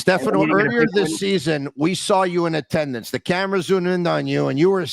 Stefano, earlier this season, we saw you in attendance. The camera zoomed in on you, and you were,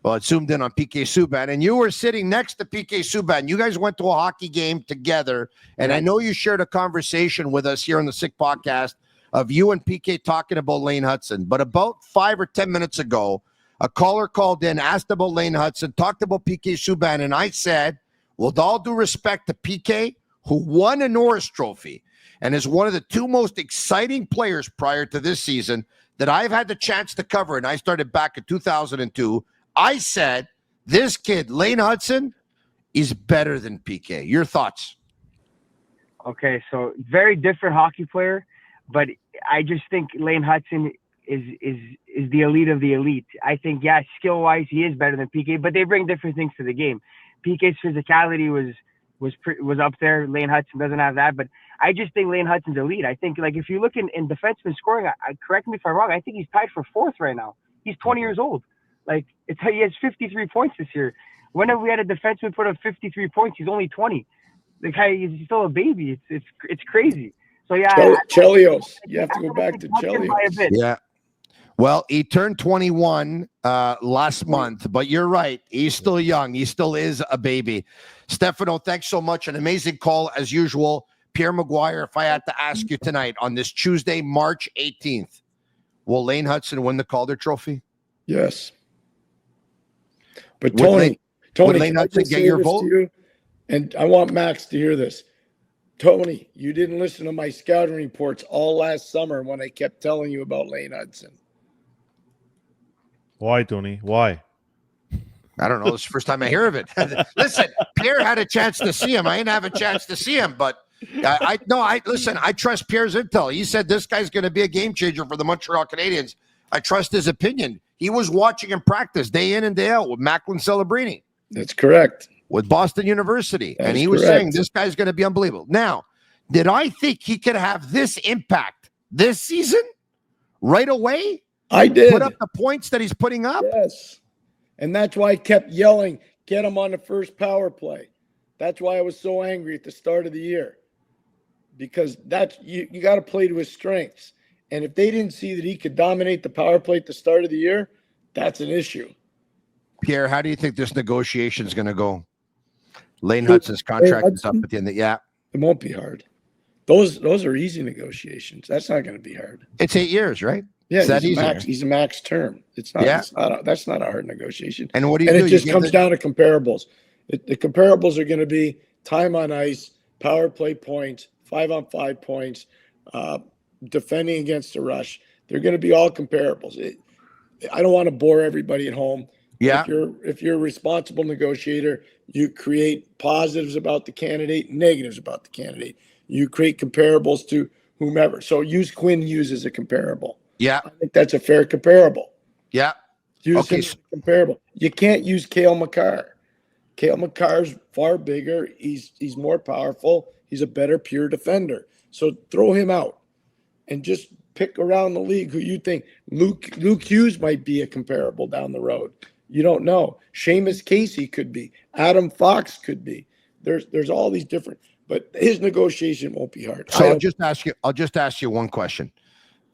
well, it zoomed in on PK Subban, and you were sitting next to PK Subban. You guys went to a hockey game together, and I know you shared a conversation with us here on the Sick Podcast of you and PK talking about Lane Hutson. But about 5 or 10 minutes ago, a caller called in, asked about Lane Hutson, talked about PK Subban, and I said, with all due respect to PK, who won a Norris Trophy and is one of the two most exciting players prior to this season that I've had the chance to cover, and I started back in 2002, I said, this kid, Lane Hutson, is better than PK. Your thoughts? Okay, so very different hockey player, but I just think Lane Hutson is the elite of the elite. I think, yeah, skill-wise, he is better than PK, but they bring different things to the game. PK's physicality was up there. Lane Hutson doesn't have that, but I just think Lane Hutson's elite. I think, like, if you look in defenseman scoring, correct me if I'm wrong, I think he's tied for 4th right now. He's 20 years old. Like, he has 53 points this year. Whenever we had a defenseman put up 53 points, he's only 20. The guy is still a baby. It's crazy. So yeah, Chelios. You have to go back to Chelios. Yeah. Well, he turned 21 last month, but you're right. He's still young. He still is a baby. Stefano, thanks so much. An amazing call as usual. Pierre McGuire, if I had to ask you tonight on this Tuesday, March 18th, will Lane Hutson win the Calder Trophy? Yes. But Tony, Lane Hutson get your vote? And I want Max to hear this. Tony, you didn't listen to my scouting reports all last summer when I kept telling you about Lane Hutson. Why, Tony? Why? I don't know. This is the first time I hear of it. Listen, Pierre had a chance to see him. I didn't have a chance to see him, but listen, I trust Pierre's intel. He said this guy's going to be a game changer for the Montreal Canadiens. I trust his opinion. He was watching him practice day in and day out with Macklin Celebrini. That's correct. With Boston University. And he was saying this guy's going to be unbelievable. Now, did I think he could have this impact this season right away? I did. Put up the points that he's putting up? Yes. And that's why I kept yelling, get him on the first power play. That's why I was so angry at the start of the year. Because you got to play to his strengths. And if they didn't see that he could dominate the power play at the start of the year, that's an issue. Pierre, how do you think this negotiation is going to go? Lane Hutson's contract is up at the end of it won't be hard. Those are easy negotiations. That's not going to be hard. It's 8 years, right? Yeah, he's a max term. It's not. Yeah. That's not a hard negotiation. And what do you do? And it just comes down to comparables. The comparables are going to be time on ice, power play points, 5-on-5 points, defending against the rush. They're going to be all comparables. I don't want to bore everybody at home. Yeah. If you're a responsible negotiator, you create positives about the candidate, negatives about the candidate. You create comparables to whomever. So use Quinn Hughes as a comparable. Yeah. I think that's a fair comparable. Yeah. Use him as a comparable. You can't use Cale Makar. Cale Makar's far bigger. He's more powerful. He's a better pure defender. So throw him out and just pick around the league who you think. Luke Hughes might be a comparable down the road. You don't know. Seamus Casey could be. Adam Fox could be. There's all these different, but his negotiation won't be hard. So I'll just ask you one question.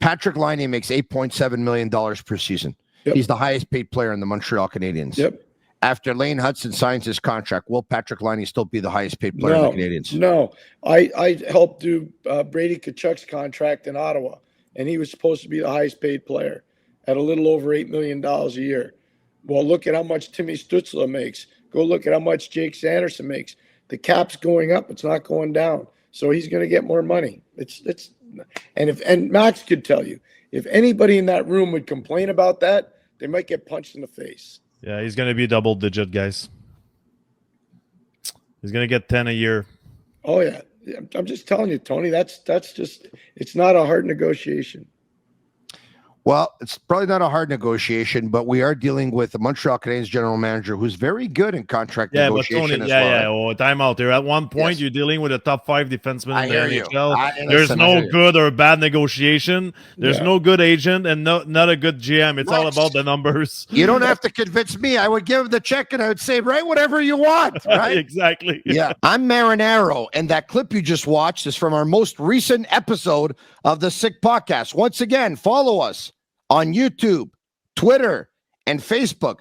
Patrick Laine makes $8.7 million per season. Yep. He's the highest paid player in the Montreal Canadiens. Yep. After Lane Hutson signs his contract, will Patrick Laine still be the highest paid player in the Canadiens? No. I helped do Brady Tkachuk's contract in Ottawa, and he was supposed to be the highest paid player at a little over $8 million a year. Well, look at how much Timmy Stützle makes. Go look at how much Jake Sanderson makes. The cap's going up; it's not going down. So he's going to get more money. And Max could tell you, if anybody in that room would complain about that, they might get punched in the face. Yeah, he's going to be double digit, guys. He's going to get 10 a year. Oh yeah, I'm just telling you, Tony. That's just. It's not a hard negotiation. Well, it's probably not a hard negotiation, but we are dealing with the Montreal Canadiens general manager who's very good in contract Yeah, but negotiation Tony, as well. Right? Oh, time out there. At one point, Yes. you're dealing with a top 5 defenseman I in hear the you. NHL. Listen, There's I no hear you. good or bad negotiation. There's Yeah. no good agent and not a good GM. It's all Rex, about the numbers. You don't have to convince me. I would give him the check and I would say, write whatever you want. Right? Exactly. Yeah. I'm Marinaro, and that clip you just watched is from our most recent episode of the Sick Podcast. Once again, follow us on YouTube, Twitter, and Facebook.